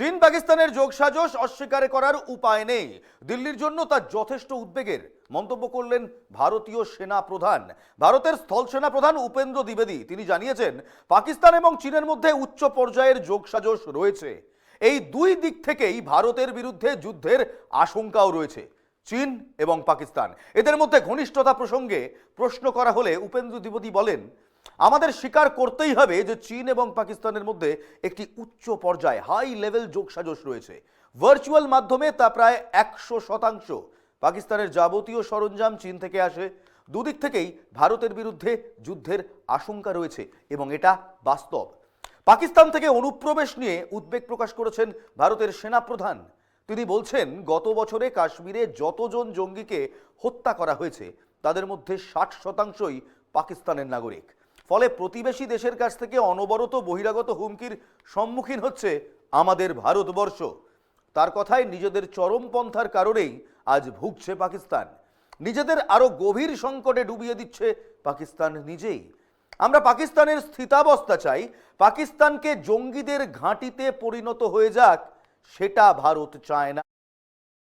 চীন পাকিস্তানের যোগসাজশ অস্বীকার করার উপায় নেই, দিল্লির জন্য তা যথেষ্ট উদ্বেগের মন্তব্য করলেন ভারতীয় সেনা প্রধান। ভারতের স্থল সেনা প্রধান উপেন্দ্র দ্বিবেদী তিনি জানিয়েছেন, পাকিস্তান এবং চীনের মধ্যে উচ্চ পর্যায়ের যোগসাজশ রয়েছে। এই দুই দিক থেকেই ভারতের বিরুদ্ধে যুদ্ধের আশঙ্কাও রয়েছে। চীন এবং পাকিস্তান এদের মধ্যে ঘনিষ্ঠতা প্রসঙ্গে প্রশ্ন করা হলে উপেন্দ্র দ্বিবেদী বলেন, আমাদের স্বীকার করতেই হবে যে চীন এবং পাকিস্তানের মধ্যে একটি উচ্চ পর্যায়ে হাই লেভেল যোগসাজশ রয়েছে। ভার্চুয়াল মাধ্যমে তা প্রায় 100%। পাকিস্তানের যাবতীয় সরঞ্জাম চীন থেকে আসে। দুদিক থেকেই ভারতের বিরুদ্ধে যুদ্ধের আশঙ্কা রয়েছে এবং এটা বাস্তব। পাকিস্তান থেকে অনুপ্রবেশ নিয়ে উদ্বেগ প্রকাশ করেছেন ভারতের সেনাপ্রধান। তিনি বলছেন, গত বছরে কাশ্মীরে যতজন জঙ্গিকে হত্যা করা হয়েছে তাদের মধ্যে 60%ই পাকিস্তানের নাগরিক। ফলে প্রতিবেশী দেশের কাছ থেকে অনবরত বহিরাগত হুমকির সম্মুখীন হচ্ছে আমাদের ভারতবর্ষ। তার কথায়, নিজেদের চরমপন্থার কারণেই আজ ভুগছে পাকিস্তান। নিজেদের আরো গভীর সংকটে ডুবিয়ে দিচ্ছে পাকিস্তান নিজেই। আমরা পাকিস্তানের স্থিতাবস্থা চাই, পাকিস্তানকে জঙ্গিদের ঘাঁটিতে পরিণত হয়ে যাক সেটা ভারত চায় না।